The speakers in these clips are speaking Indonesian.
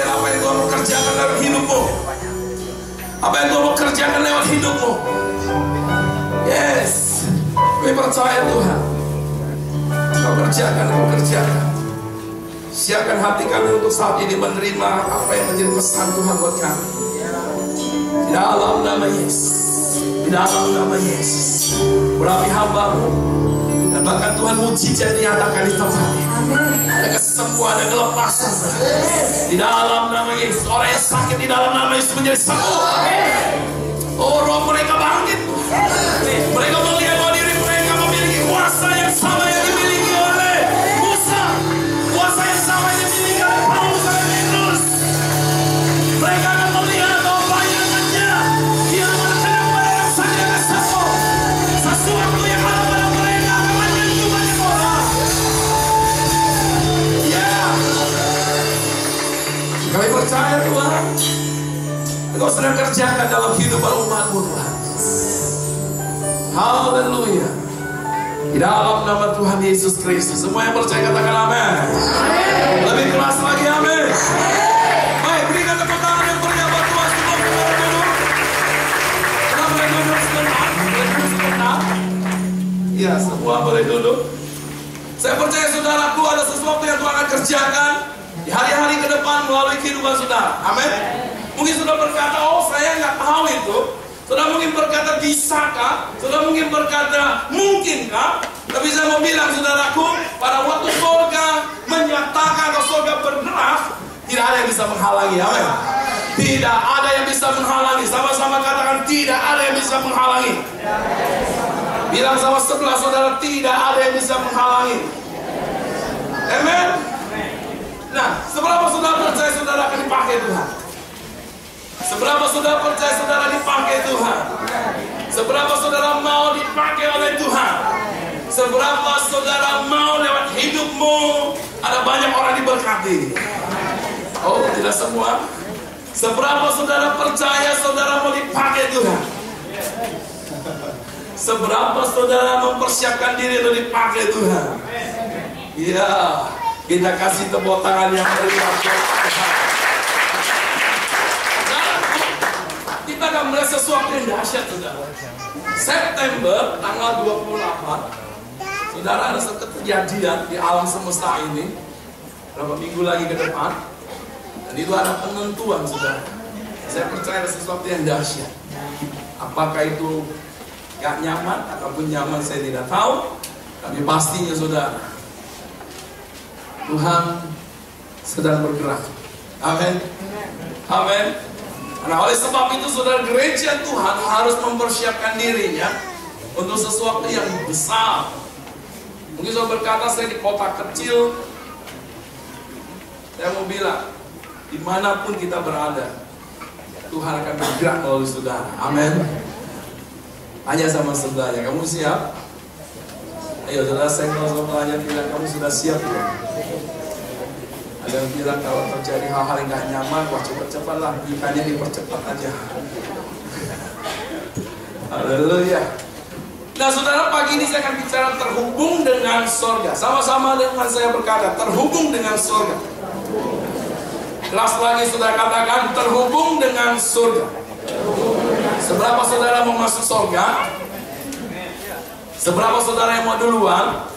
bagian apa yang Tuhan mau kerjakan dalam hidupmu. Apa yang Tuhan mau kerjakan lewat hidupmu. Yes, kami percaya Tuhan. Kau kerjakan, kau kerjakan. Siapkan hati kami untuk saat ini menerima apa yang menjadi pesan Tuhan buat kami. Di dalam nama Yesus, di dalam nama Yesus, urapi hamba-Mu. Dan bahkan Tuhan mujizat dinyatakan di tempat ini. Ada kesembuhan, ada kelepasan. Di dalam nama Yesus, orang yang sakit di dalam nama Yesus menjadi sembuh. Oh, roh mereka bangkit. Mereka melihat bahwa diri mereka memiliki kuasa yang sama yang dimiliki oleh Musa, kuasa yang sama yang dimiliki oleh Paulus dan Petrus. Mereka akan melihat bahwa bayangannya dia berkena pada saja sembuh. Sesuatu yang ada pada mereka akan menyentuh banyak orang. Ya, kami percaya Tuhan, Engkau sedang kerjakan dalam kehidupan umat-Mu Tuhan. Haleluya. Di dalam nama Tuhan Yesus Kristus. Semua yang percaya katakan amin. Lebih keras lagi amin. Baik, berikan tepuk tangan yang meriah buat Tuhan. Semua boleh duduk. Kita boleh duduk sebentar. Iya, semua boleh duduk. Saya percaya saudaraku, ada sesuatu yang Tuhan akan kerjakan di hari-hari ke depan melalui kehidupan saudara. Amin. Mungkin sudah berkata, oh saya nggak tahu itu. Sudah mungkin berkata bisakah? Sudah mungkin berkata mungkinkah? Tapi saya mau bilang saudaraku, pada waktu surga menyatakan atau surga bergerak, tidak ada yang bisa menghalangi. Amin. Tidak ada yang bisa menghalangi. Sama-sama katakan tidak ada yang bisa menghalangi. Bilang sama sebelah saudara, tidak ada yang bisa menghalangi. Amin. Nah, seberapa saudara percaya saudara akan dipakai Tuhan? Seberapa saudara percaya saudara dipakai Tuhan? Seberapa saudara mau dipakai oleh Tuhan? Seberapa saudara mau lewat hidupmu ada banyak orang diberkati? Oh, tidak semua. Seberapa saudara percaya saudara mau dipakai Tuhan? Seberapa saudara mempersiapkan diri untuk dipakai Tuhan? Ya, kita kasih tepuk tangan yang meriah. Kita akan melihat sesuatu yang dahsyat, saudara. September tanggal 28, saudara, ada satu kejadian di alam semesta ini. Berapa minggu lagi ke depan, dan itu ada penentuan, saudara. Saya percaya ada sesuatu yang dahsyat. Apakah itu gak nyaman ataupun nyaman, saya tidak tahu. Tapi pastinya, saudara, Tuhan sedang bergerak. Amin. Amin. Nah, oleh sebab itu saudara, gereja Tuhan harus mempersiapkan dirinya untuk sesuatu yang besar. Mungkin saudara berkata, saya di kota kecil. Saya mau bilang, dimanapun kita berada, Tuhan akan bergerak melalui saudara. Amin. Tanya sama sebelahnya, kamu siap? Ayo saudara, saya kalau sebelahnya bilang, kamu sudah siap ya? Ada yang bilang kalau terjadi hal-hal yang gak nyaman, wah cepat-cepatlah, nikahnya dipercepat aja. Haleluya. Nah saudara, pagi ini saya akan bicara terhubung dengan surga. Sama-sama dengan saya berkata, terhubung dengan surga. Kelas lagi saudara katakan, terhubung dengan surga. Seberapa saudara mau masuk surga? Seberapa saudara yang mau duluan?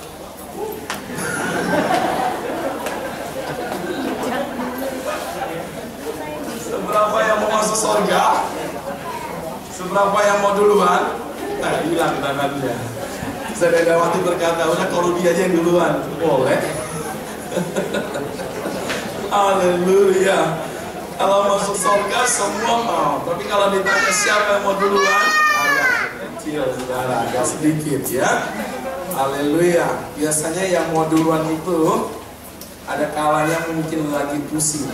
Seberapa yang mau masuk surga? Seberapa yang mau duluan? Nah, hilang tangannya. Saya ada waktu berkata, udah kalau dia aja yang duluan. Boleh. Haleluya. Kalau masuk surga semua mau. Tapi kalau ditanya siapa yang mau duluan, agak kecil saudara, agak sedikit ya. Haleluya. Biasanya yang mau duluan itu ada kalanya mungkin lagi pusing.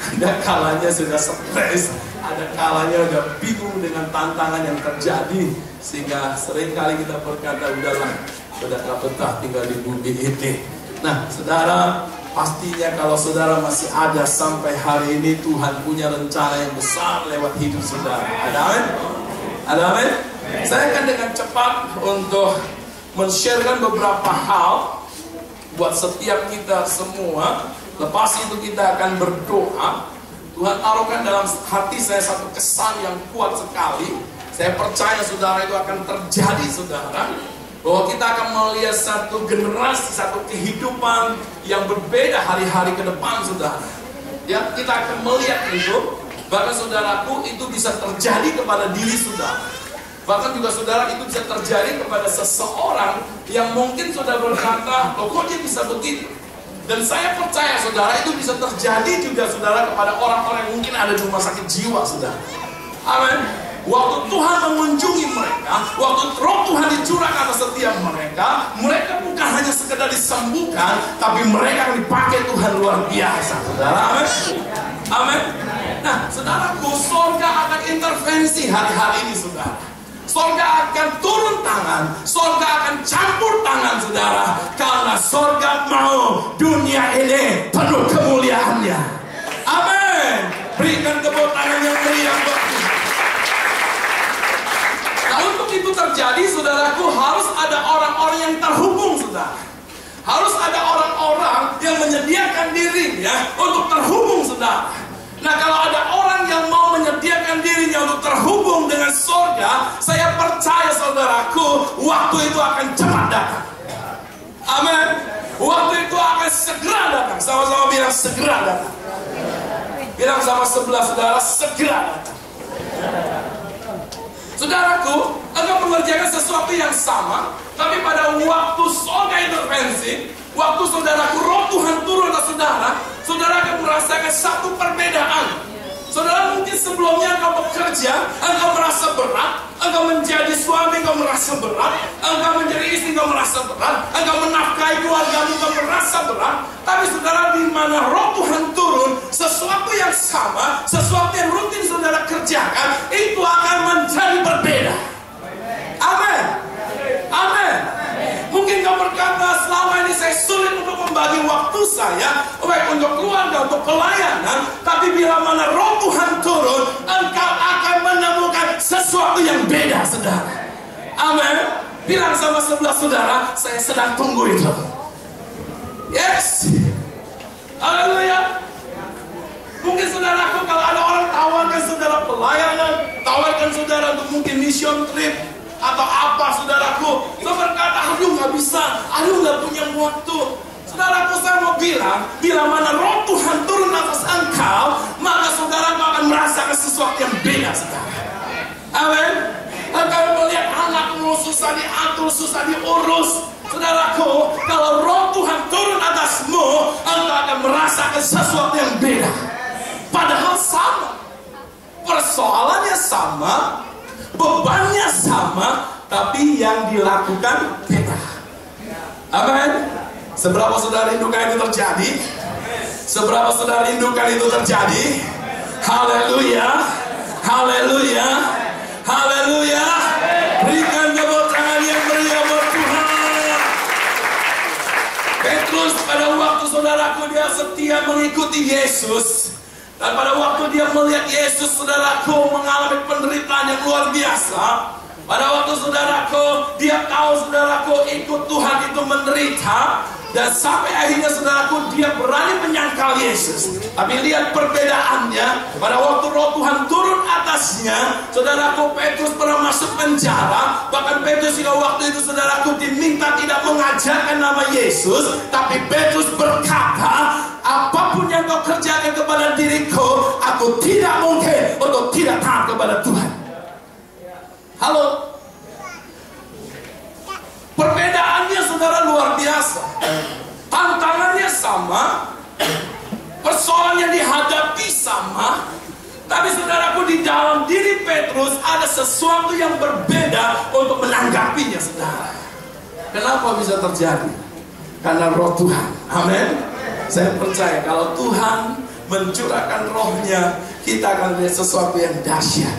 Ada kalanya sudah stres, ada kalanya udah bingung dengan tantangan yang terjadi, sehingga seringkali kita berkata, udahlah, sudah gak betah tinggal di bumi ini. Nah, saudara, pastinya kalau saudara masih ada sampai hari ini, Tuhan punya rencana yang besar lewat hidup saudara. Ada amin? Ada amin? Saya akan dengan cepat untuk men-sharekan beberapa hal buat setiap kita semua Lepas itu kita akan berdoa. Tuhan taruhkan dalam hati saya satu kesan yang kuat sekali. Saya percaya saudara itu akan terjadi saudara. Bahwa kita akan melihat satu generasi, satu kehidupan yang berbeda hari-hari ke depan saudara. Ya, kita akan melihat itu. Bahkan saudaraku itu bisa terjadi kepada diri saudara. Bahkan juga saudara itu bisa terjadi kepada seseorang yang mungkin saudara berkata, loh kok dia bisa begitu? Dan saya percaya saudara itu bisa terjadi juga saudara kepada orang-orang yang mungkin ada di rumah sakit jiwa saudara. Amin. Waktu Tuhan mengunjungi mereka, waktu Roh Tuhan dicurahkan atas setiap mereka, mereka bukan hanya sekedar disembuhkan, tapi mereka yang dipakai Tuhan luar biasa, saudara. Amin. Amin. Nah, saudaraku, surga akan intervensi hari-hari ini, saudara. Surga akan turun tangan, surga akan campur tangan, saudara. Karena surga mau dunia ini penuh kemuliaannya. Amin. Berikan tepuk tangan yang meriah buat Tuhan. Nah, untuk itu terjadi, saudaraku, harus ada orang-orang yang terhubung, saudara. Harus ada orang-orang yang menyediakan dirinya untuk terhubung, saudara. Nah, kalau ada orang yang mau menyediakan dirinya untuk terhubung dengan surga, saya percaya saudaraku, waktu itu akan cepat datang. Amin. Waktu itu akan segera datang. Sama-sama bilang segera datang. Bilang sama sebelah saudara, segera datang. Saudaraku, engkau mengerjakan sesuatu yang sama, tapi pada waktu surga intervensi, waktu saudaraku Roh Tuhan turun ke saudara, saudara akan merasakan satu perbedaan. Saudara mungkin sebelumnya engkau bekerja, engkau merasa berat, engkau menjadi suami, engkau merasa berat, engkau menjadi istri, engkau merasa berat, engkau menafkahi keluargamu, engkau merasa berat. Tapi saudara, di mana Roh Tuhan turun, sesuatu yang sama, sesuatu yang rutin saudara kerjakan, itu akan menjadi berbeda. Amin. Amin. Mungkin kau berkata, selama ini saya sulit untuk membagi waktu saya, baik untuk keluarga, untuk pelayanan. Tapi bila mana Roh Tuhan turun, engkau akan menemukan sesuatu yang beda, saudara. Amin. Bilang sama sebelah saudara, saya sedang tunggu itu. Yes. Haleluya. Mungkin saudaraku, kalau ada orang tawarkan saudara pelayanan, tawarkan saudara untuk mungkin mission trip, atau apa saudaraku, saya berkata, aduh gak bisa, aduh gak punya waktu. Saudaraku, saya mau bilang, bila mana Roh Tuhan turun atas engkau, maka saudaraku akan merasakan sesuatu yang beda, saudara. Amin. Engkau melihat anakmu susah diatur, susah diurus. Saudaraku, kalau Roh Tuhan turun atasmu, engkau akan merasakan sesuatu yang beda. Padahal sama, persoalannya sama, bebannya sama, tapi yang dilakukan beda. Amin. Seberapa saudara rindukan itu terjadi? Seberapa saudara rindukan itu terjadi? Haleluya. Haleluya. Haleluya. Berikan tepuk tangan yang meriah buat Tuhan. Petrus pada waktu saudaraku dia setia mengikuti Yesus. Dan pada waktu dia melihat Yesus, saudaraku, mengalami penderitaan yang luar biasa. Pada waktu saudaraku, dia tahu saudaraku ikut Tuhan itu menderita. Dan sampai akhirnya saudaraku, dia berani menyangkal Yesus. Tapi lihat perbedaannya. Pada waktu Roh Tuhan turun atasnya, saudaraku, Petrus pernah masuk penjara. Bahkan Petrus juga waktu itu saudaraku diminta tidak mengajarkan nama Yesus. Tapi Petrus berkata, apapun yang kau kerjakan kepada diriku, aku tidak mungkin untuk tidak taat kepada Tuhan. Halo. Perbedaannya saudara luar biasa. Tantangannya sama, persoalan yang dihadapi sama. Tapi saudaraku, di dalam diri Petrus ada sesuatu yang berbeda untuk menanggapinya, saudara. Kenapa bisa terjadi? Karena Roh Tuhan. Amin. Saya percaya kalau Tuhan mencurahkan Roh-Nya, kita akan lihat sesuatu yang dahsyat.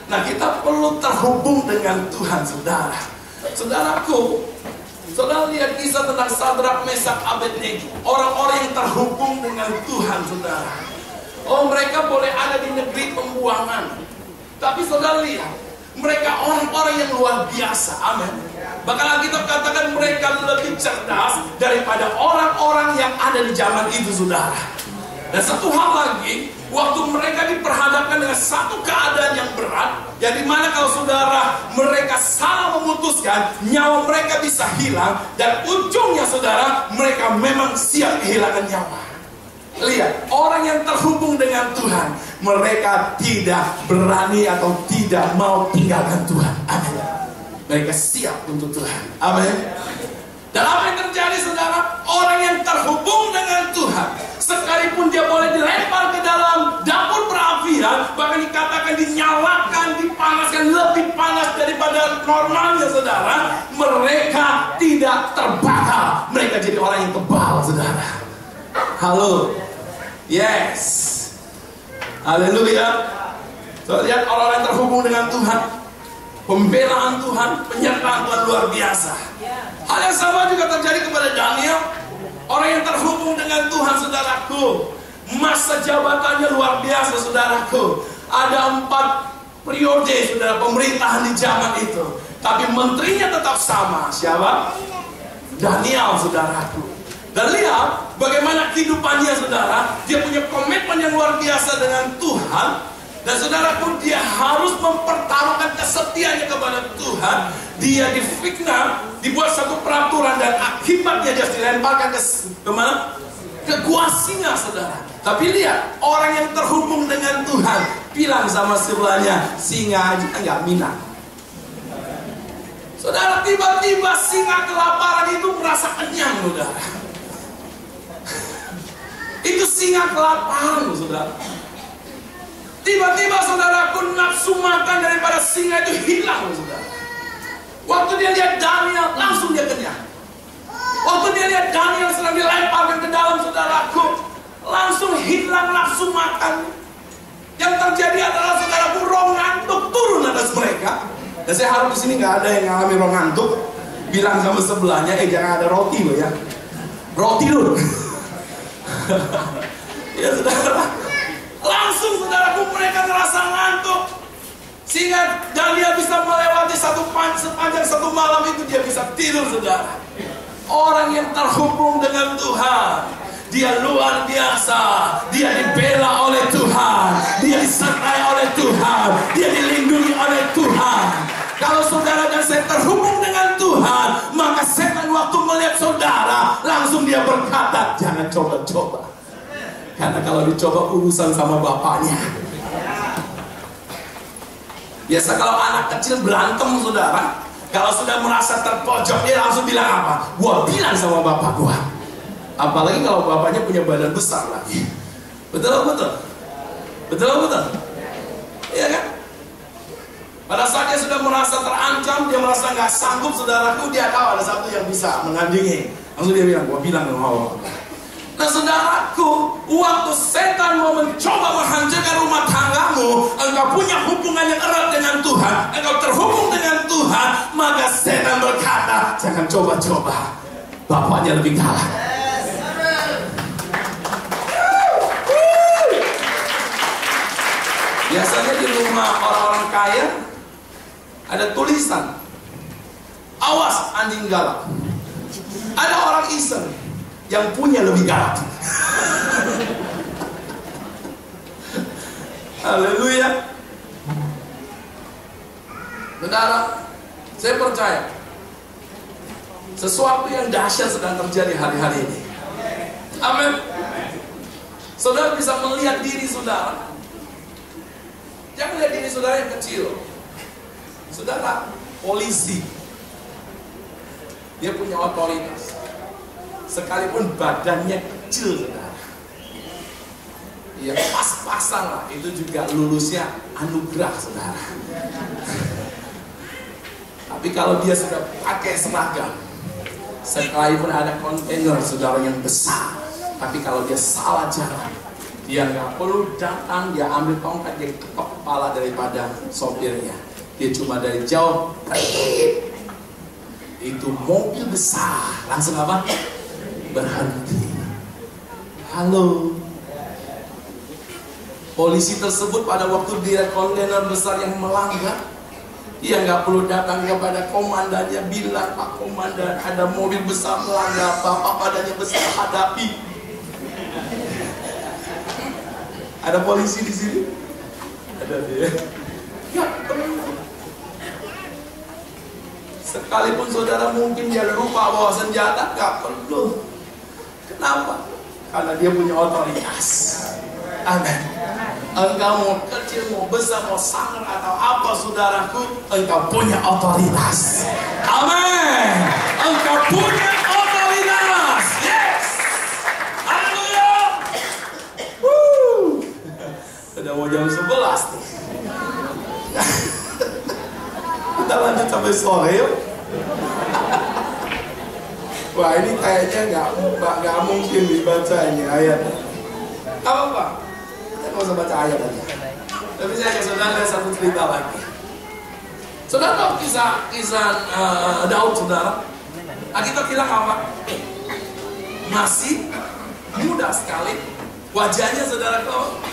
Nah, kita perlu terhubung dengan Tuhan, saudara. Saudaraku, saudara lihat kisah tentang Sadrak, Mesak, Abednego, orang-orang yang terhubung dengan Tuhan, saudara. Oh, mereka boleh ada di negeri pembuangan, tapi saudara lihat, mereka orang-orang yang luar biasa. Amin. Bahkan kita katakan mereka lebih cerdas daripada orang-orang yang ada di zaman itu, saudara. Dan satu hal lagi, waktu mereka diperhadapkan dengan satu keadaan yang berat, yang dimana kalau saudara mereka salah memutuskan, nyawa mereka bisa hilang, dan ujungnya saudara mereka memang siap kehilangan nyawa. Lihat, orang yang terhubung dengan Tuhan, mereka tidak berani atau tidak mau tinggalkan Tuhan. Amin. Mereka siap untuk Tuhan. Amin. Dan apa yang terjadi, saudara? Orang yang terhubung dengan Tuhan, sekalipun dia boleh dilempar ke dalam dapur perapian, bahkan dikatakan dinyalakan, dipanaskan lebih panas daripada normalnya, saudara, mereka tidak terbakar. Mereka jadi orang yang kebal, saudara. Halo. Yes. Haleluya. So, lihat orang yang terhubung dengan Tuhan, pembelaan Tuhan, penyertaan Tuhan luar biasa. Hal yang sama juga terjadi kepada Daniel. Orang yang terhubung dengan Tuhan, saudaraku, masa jabatannya luar biasa, saudaraku. Ada 4 periode, saudara, pemerintahan di zaman itu. Tapi menterinya tetap sama. Siapa? Daniel, saudaraku. Dan lihat bagaimana kehidupannya, saudara. Dia punya komitmen yang luar biasa dengan Tuhan. Dan saudaraku, dia harus mempertaruhkan kesetiaannya kepada Tuhan. Dia difitnah, dibuat satu peraturan, dan akibatnya dia dilemparkan ke mana? Ke gua singa, saudara. Tapi lihat, orang yang terhubung dengan Tuhan bilang sama sebelahnya, singa aja nggak minat. Saudara, tiba-tiba singa kelaparan itu merasa kenyang, saudara. Itu singa kelaparan, saudara. Tiba-tiba, saudaraku, nafsu makan daripada singa itu hilang, saudara. Waktu dia lihat Daniel, langsung dia kenyang. Waktu dia lihat Daniel sedang dilemparkan ke dalam, saudaraku, langsung hilang nafsu makan. Yang terjadi adalah, saudaraku, roh ngantuk turun atas mereka. Dan saya harap di sini nggak ada yang ngalami roh ngantuk. Bilang sama sebelahnya, jangan ada roti loh ya. Roti loh. Ya, saudara. Langsung, saudaraku, mereka merasa ngantuk. Sehingga Daniel bisa melewati sepanjang satu malam itu dia bisa tidur, saudara. Orang yang terhubung dengan Tuhan, dia luar biasa. Dia dibela oleh Tuhan, dia disertai oleh Tuhan, dia dilindungi oleh Tuhan. Kalau saudara dan saya terhubung dengan Tuhan, maka setan waktu melihat saudara, langsung dia berkata, jangan coba-coba. Karena kalau dicoba urusan sama bapaknya. Biasa kalau anak kecil berantem, saudara, kalau sudah merasa terpojok, dia langsung bilang apa? Gua bilang sama bapak gua. Apalagi kalau bapaknya punya badan besar lagi. Betul? Betul? Iya kan? Pada saat dia sudah merasa terancam, dia merasa nggak sanggup, saudaraku, dia tahu ada satu yang bisa menandingi. Langsung dia bilang, gua bilang sama bapak. Nah, saudaraku, waktu setan mau mencoba menghancurkan rumah tanggamu, engkau punya hubungan yang erat dengan Tuhan, engkau terhubung dengan Tuhan, maka setan berkata, jangan coba-coba, bapaknya lebih galak. Biasanya di rumah orang-orang kaya ada tulisan, awas anjing galak. Ada orang iseng yang punya lebih galak. Haleluya. Saudara, saya percaya sesuatu yang dahsyat sedang terjadi hari-hari ini. Amin. Saudara bisa melihat diri saudara. Jangan lihat diri saudara yang kecil. Saudara, polisi, dia punya otoritas. Sekalipun badannya kecil, saudara, ya pas-pasan lah, itu juga lulusnya anugerah, saudara. Tapi kalau dia sudah pakai seragam, sekalipun ada kontainer, saudara, yang besar, tapi kalau dia salah jalan, dia nggak perlu datang, dia ambil tongkat, dia ketok kepala daripada sopirnya. Dia cuma dari jauh, itu mobil besar, langsung apa? Berhenti. Halo. Polisi tersebut pada waktu dia kontainer besar yang melanggar, Dia nggak perlu datang kepada komandannya, bilang, Pak Komandan, ada mobil besar melanggar, Bapak badannya besar, hadapi. Ada polisi di sini? Ada dia. Nggak perlu. Sekalipun saudara mungkin dia lupa bawa senjata, nggak perlu. Kenapa? Karena dia punya otoritas. Amin. Engkau mau kecil, mau besar, mau sangar atau apa saudaraku, engkau punya otoritas. Amin. Engkau punya otoritas. Yes. Haleluya. Sudah mau jam 11 nih. Kita lanjut sampai sore yuk. Wah, ini kayaknya nggak mungkin dibaca ini ayatnya. Apa? Kita nggak usah baca ayat aja. Tapi saya ke saudara ada satu cerita lagi. Saudara tahu kisah Daud, saudara? Kita bilang apa? Masih muda sekali. Wajahnya saudara tahu?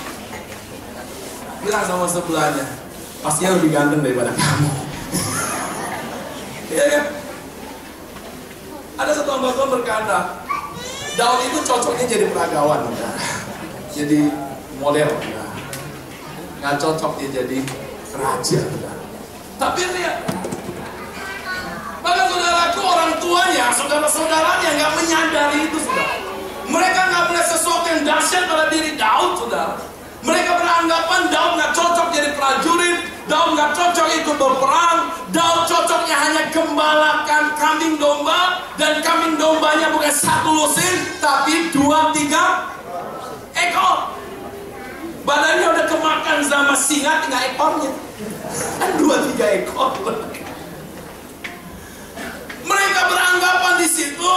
Bilang sama sebelahnya, pastinya lebih ganteng daripada kamu. Iya kan? Ada satu hamba Tuhan berkata, Daud itu cocoknya jadi peragawan, jadi model, nggak cocok dia jadi raja. Tapi lihat, bahkan saudaraku, orang tuanya, saudara-saudaranya nggak menyadari itu, saudara. Mereka nggak melihat sesuatu yang dahsyat pada diri Daud, saudara. Mereka beranggapan Daud nggak cocok jadi prajurit, Daud nggak cocok ikut berperang, Daud cocoknya hanya gembalakan kambing domba, dan kambing dombanya bukan satu lusin, tapi 2-3 ekor. Badannya udah kemakan sama singa, tinggal ekornya. 2-3 ekor. Mereka beranggapan di situ,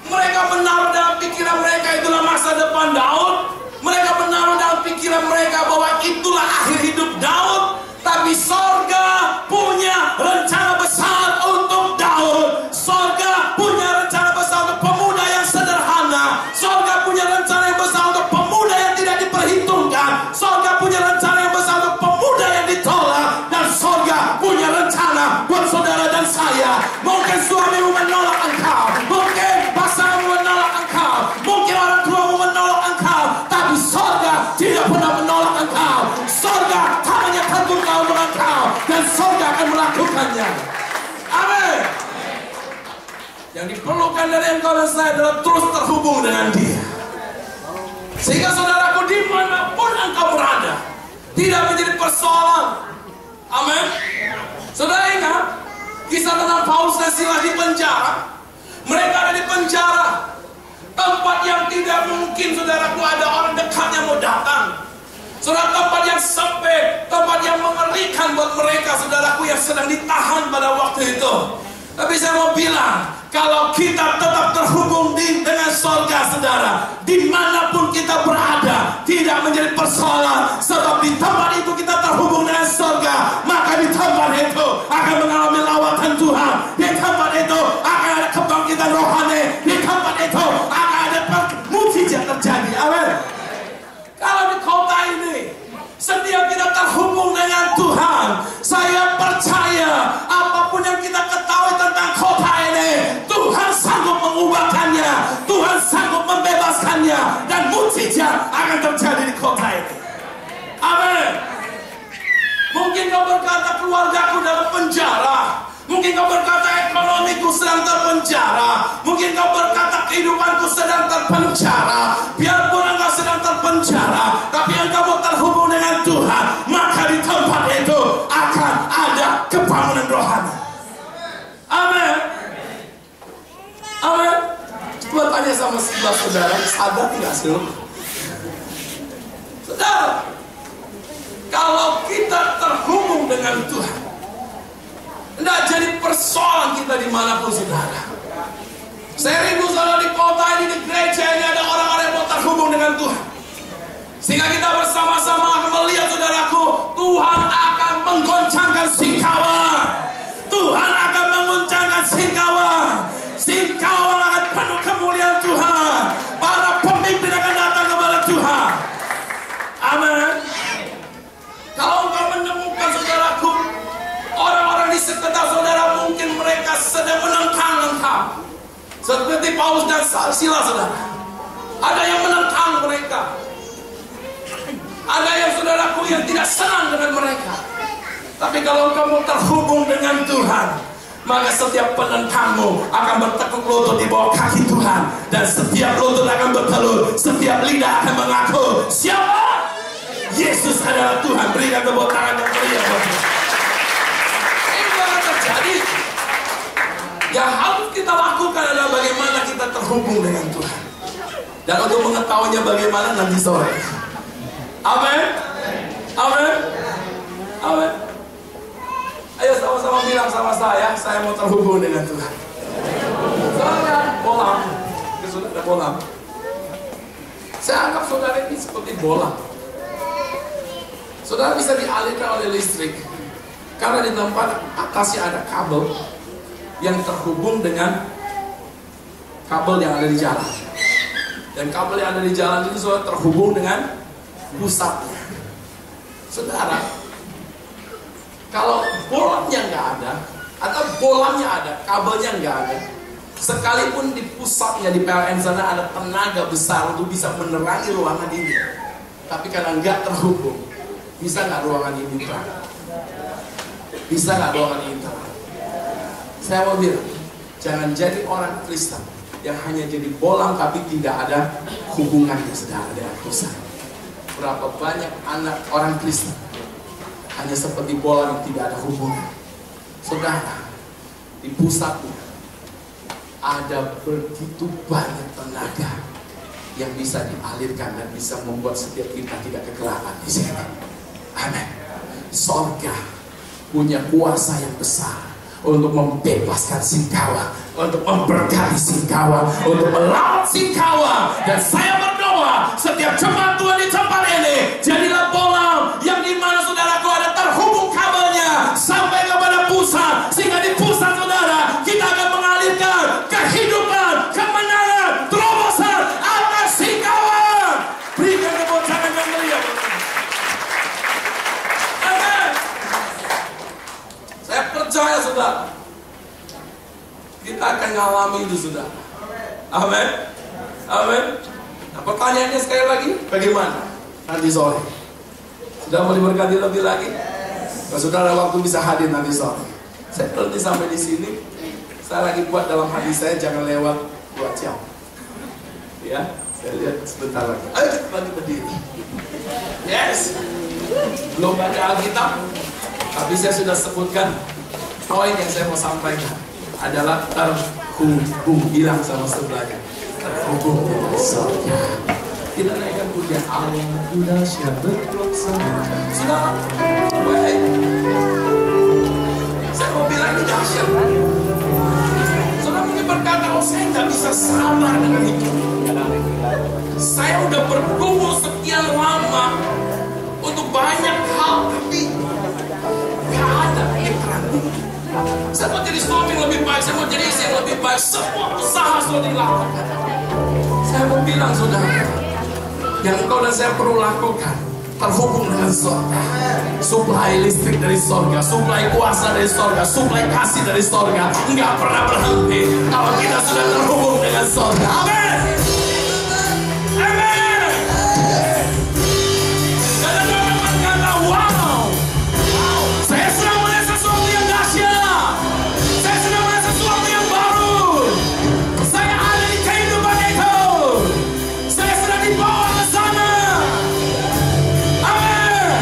mereka menaruh dalam pikiran mereka itulah masa depan Daud. Mereka menaruh dalam pikiran mereka bahwa itulah akhir hidup Daud. Tapi sorga punya rencana besar untuk Daud. Sorga punya rencana besar untuk pemuda yang sederhana. Sorga punya rencana yang besar untuk pemuda yang tidak diperhitungkan. Sorga punya rencana yang besar untuk pemuda yang ditolak. Dan sorga punya rencana buat saudara dan saya. Mungkin suamimu menolak engkau, mungkin pasanganmu menolak engkau, mungkin orang tuamu menolak engkau, tapi sorga tidak pernah menolak engkau. Sorga tangannya terbuka untuk engkau, dan sorga akan melakukannya. Amin. Yang diperlukan dari engkau dan saya adalah terus terhubung dengan Dia, sehingga saudaraku dimanapun engkau berada tidak menjadi persoalan. Amin. Saudara ingat kisah tentang Paulus dan Silas di penjara. Mereka ada di penjara, tempat yang tidak mungkin saudaraku ada orang dekatnya mau datang. Saudara, tempat yang sempit, tempat yang mengerikan buat mereka, saudaraku, yang sedang ditahan pada waktu itu. Tapi saya mau bilang, kalau kita tetap terhubung dengan sorga, saudara, dimanapun kita berada, tidak menjadi persoalan. Sebab di tempat itu kita terhubung dengan sorga, maka di tempat itu akan mengalami lawatan Tuhan. Di tempat itu akan ada kebangkitan rohani. Di tempat itu akan ada mukjizat terjadi. Amin. Kalau di kota ini, setiap kita terhubung dengan Tuhan, saya percaya apapun yang kita ketahui tentang kota ini, Tuhan sanggup mengubahkannya, Tuhan sanggup membebaskannya, dan mukjizat akan terjadi di kota ini. Amin. Mungkin kau berkata keluargaku dalam penjara, mungkin kau berkata ekonomiku sedang terpenjara, mungkin kau berkata kehidupanku sedang terpenjara. Biarpun engkau sedang terpenjara, tapi engkau mau terhubung dengan Tuhan, maka di tempat itu akan ada kebangunan rohani. Amin. Amin. Coba tanya sama sebelah saudara, sadar tidak sih? Saudara, kalau kita terhubung dengan Tuhan, tidak jadi persoalan kita dimanapun, saudara. Saya rindu saudara di kota ini, di gereja ini ada orang-orang yang mau terhubung dengan Tuhan, sehingga kita bersama-sama akan melihat, saudaraku, Tuhan akan menggoncangkan Singkawang. Tuhan akan menggoncangkan Singkawang. Singkawang akan penuh kemuliaan Tuhan. Para pemimpin akan datang kepada Tuhan. Amin. Kalau engkau menemukan, saudaraku, orang-orang di Seperti Paulus dan Silas, saudara. Ada yang menentang mereka. Ada yang saudaraku yang tidak senang dengan mereka. Tapi kalau kamu terhubung dengan Tuhan, maka setiap penentangmu akan bertekuk lutut di bawah kaki Tuhan. Dan setiap lutut akan bertelur, setiap lidah akan mengaku, siapa? Yesus adalah Tuhan. Berikan tepuk tangan yang meriah buat Tuhan. Ini akan terjadi. Yang harus kita lakukan adalah bagaimana kita terhubung dengan Tuhan. Dan untuk mengetahuinya bagaimana nanti sore. Amin. Amin. Amin. Ayo sama-sama bilang sama saya mau terhubung dengan Tuhan. Saudara, bola. Saudara, bola. Saya anggap saudara ini seperti bola. Saudara bisa dialirkan oleh listrik. Karena di tempat atasnya ada kabel yang terhubung dengan kabel yang ada di jalan. Dan kabel yang ada di jalan itu saudara terhubung dengan pusatnya. Saudara, kalau bolanya nggak ada, atau bolanya ada, kabelnya nggak ada, sekalipun di pusatnya di PLN sana ada tenaga besar untuk bisa menerangi ruangan ini, tapi karena nggak terhubung, bisa nggak ruangan ini terang? Bisa nggak ruangan ini terang? Saya mau bilang, jangan jadi orang Kristen yang hanya jadi bolang tapi tidak ada hubungannya saudara dengan pusat. Berapa banyak anak orang Kristen hanya seperti bola yang tidak ada hubungan. Saudara, di pusatnya ada begitu banyak tenaga yang bisa dialirkan dan bisa membuat setiap kita tidak kegelapan di sini. Amin. Sorga punya kuasa yang besar untuk membebaskan Singkawa, untuk memberkati Singkawa, untuk melawan Singkawa. Dan saya berdoa setiap jemaat Tuhan di tempat ini jadilah bolam yang dimana saudaraku ada terhubung kabelnya sampai kepada pusat, sehingga di pusat saudara kita akan mengalirkan kehidupan, kemenangan, terobosan atas Singkawa. Berikan tepuk tangan yang meriah. Amin. Saya percaya saudara, kita akan mengalami itu saudara. Amin. Amin. Nah, pertanyaannya sekali lagi, bagaimana nanti sore? Sudah mau diberkati lebih lagi? Kalau saudara waktu bisa hadir nanti sore. Saya berhenti sampai di sini. Saya lagi buat dalam hati saya jangan lewat 2 jam. Ya, saya lihat sebentar lagi. Ayo lagi berdiri. Yes. Belum baca Alkitab, tapi saya sudah sebutkan poin yang saya mau sampaikan adalah terhubung. Bilang sama sebelahnya, terhubung dengan surga. Kita naikkan pujian Allah dahsyat berkuasa. Sudah, saya mau bilang ini dahsyat. Saudara mungkin berkata, oh saya nggak bisa sabar dengan itu. Saya udah bergumul sekian lama untuk banyak hal, tapi nggak ada yang terangkum. Saya mau jadi suami yang lebih baik, saya mau jadi istri yang lebih baik. Semua usaha sudah dilakukan. Saya mau bilang saudara, yang engkau dan saya perlu lakukan terhubung dengan surga. Suplai listrik dari surga, suplai kuasa dari surga, suplai kasih dari surga. Enggak pernah berhenti kalau kita sudah terhubung dengan surga. Amin. Amin. Dan ada orang berkata, wow, saya sedang melihat sesuatu yang dahsyat. Saya sedang melihat sesuatu yang baru. Saya ada di kehidupan itu. Saya sedang dibawa ke sana. Amin.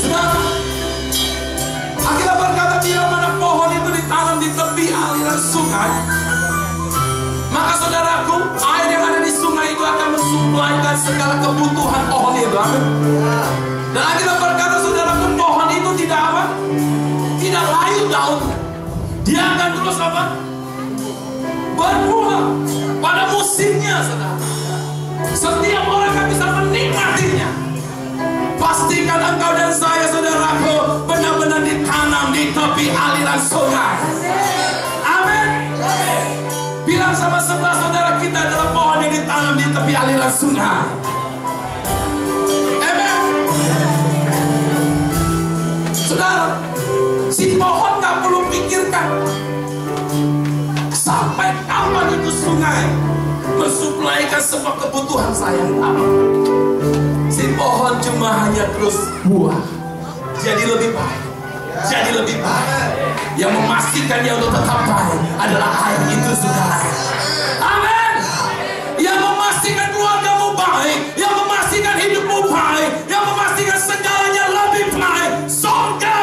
Saudara, Alkitab berkata bila mana pohon itu ditanam di tepi aliran sungai, maka saudaraku, air yang ada di sungai itu akan mensuplaikan segala kebutuhan pohon itu. Amin. Dan Alkitab berkata saudaraku, pohon itu tidak apa? Tidak layu daun. Dia akan terus apa? Berbuah pada musimnya, saudara. Setiap orang akan bisa menikmatinya. Pastikan engkau dan saya, saudaraku, benar-benar ditanam di tepi aliran sungai. Amin. Bilang sama sebelah saudara, kita adalah pohon yang ditanam di tepi aliran sungai. Amin. Saudara, si pohon gak perlu pikirkan sampai semua kebutuhan saya. Si pohon cuma hanya terus buah. Jadi lebih baik. Jadi lebih baik. Yang memastikan dia untuk tetap baik adalah air itu, saudara. Amin. Yang memastikan keluargamu baik, yang memastikan hidupmu baik, yang memastikan segalanya lebih baik. Surga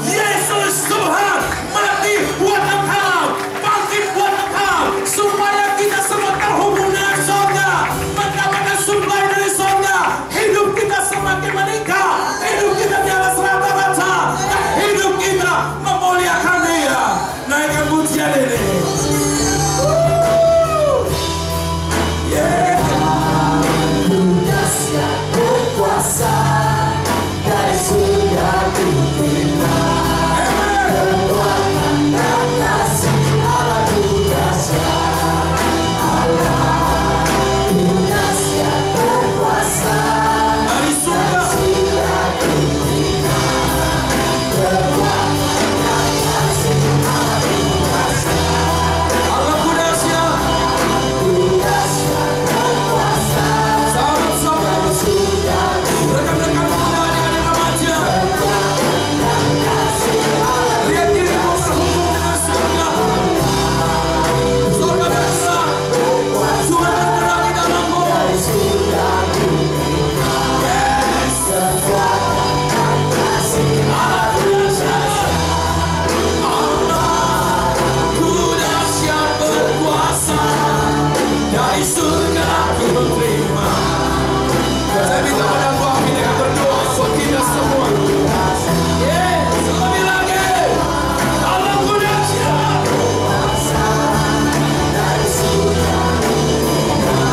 Yesus Tuhan mati buat engkau, bangkit buat engkau, supaya kita semua terhubung dengan surga, mendapatkan suplai dari surga. Hidup kita semakin meningkat, hidup kita di atas rata-rata, dan hidup kita memuliakan Dia. Naikkan pujian ini. Berkuasa dari surga ku terima, kekuatan dan kasih Allah ku dahsyat, Allah ku dahsyat berkuasa dari surga ku terima, kekuatan dan kasih Allah ku dahsyat, Allah ku dahsyat berkuasa. Sahabat-sahabat surga, rekan-rekan muda dengan remaja, lihat dirimu terhubung dengan surga. Surga besar, Tuhan bergerak di dalammu. Yes, kekuatan dan kasih Allah ku dahsyat, Allah ku dahsyat berkuasa dari surga ku terima. Saya minta pada Tuhan dengan berdoa buat kita semua. Yes, lebih lagi. Allah ku dahsyat dari surga ku terima,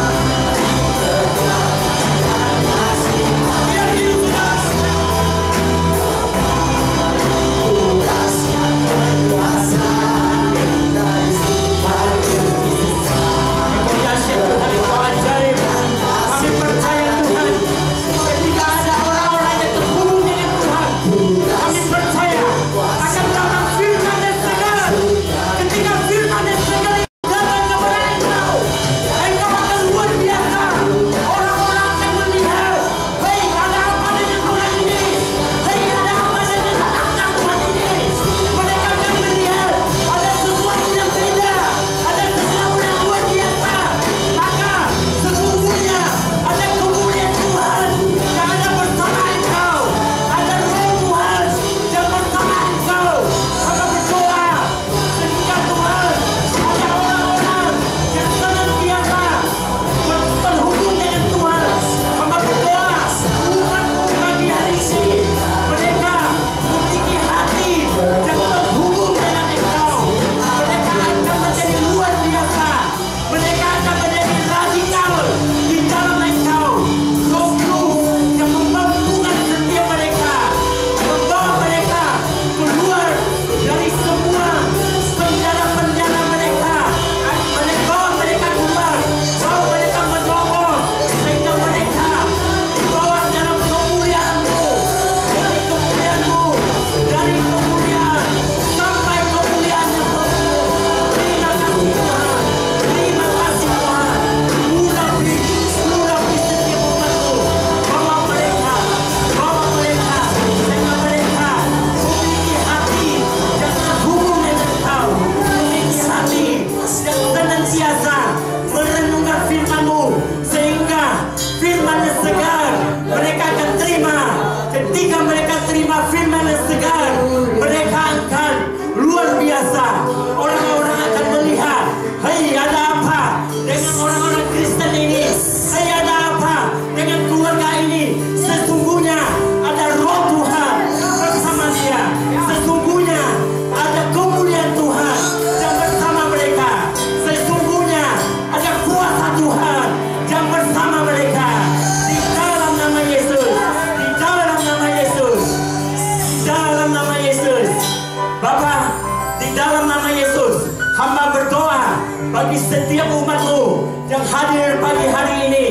kekuatan dan kasih biar hidup ku dahsyat berkuasa dari surga ku terima. Engkau dahsyat Tuhan, Engkau ajaib. Kami percaya Tuhan, ketika ada orang-orang yang terhubung dengan Tuhan, kami percaya akan datang firman dan segar. Ketika firman dan segar itu datang kepada engkau, engkau akan luar biasa. Orang-orang akan melihat, hei, ada apa dengan orang ini? Hei, ada apa dengan anak Tuhan ini? Mereka akan melihat ada sesuatu yang beda, ada sesuatu yang luar biasa. Maka sesungguhnya ada kemuliaan Tuhan yang ada bersama engkau, ada roh Tuhan yang bersama engkau. Maka berdoa ketika Tuhan ada orang-orang yang senantiasa terhubung dengan Tuhan. Maka berdoa umatmu pagi hari ini, mereka memiliki hati yang terhubung dengan engkau. Mereka akan menjadi luar biasa. Mereka akan menjadi radikal di dalam engkau. Roh yang memampukan setiap mereka, membawa mereka keluar dari semua penjara-penjara mereka. Membawa mereka keluar, bawa mereka menyokong, sehingga mereka dibawa dalam kemuliaan-Mu, dari kemuliaan-Mu, dari kemuliaan sampai kemuliaan yang penuh. Terima kasih Tuhan, terima kasih Tuhan. Urapi setiap umat-Mu, bawa mereka, sehingga mereka memiliki hati yang terhubung dengan Engkau, memiliki hati yang senantiasa merenungkan firman-Mu, sehingga firman yang segar mereka akan terima. Ketika mereka terima firman yang segar, mereka akan luar biasa. Orang-orang akan melihat, hei, ada apa dengan orang-orang Kristen ini? Hei, ada apa dengan keluarga ini? Sesungguhnya ada roh Tuhan bersama dia. Sesungguhnya ada kemuliaan Tuhan yang bersama mereka. Sesungguhnya ada kuasa Tuhan yang bersama mereka. Di dalam nama Yesus, di dalam nama Yesus, di dalam nama Yesus. Bapa, di dalam nama Yesus, hamba berdoa bagi setiap umat-Mu yang hadir pagi hari ini.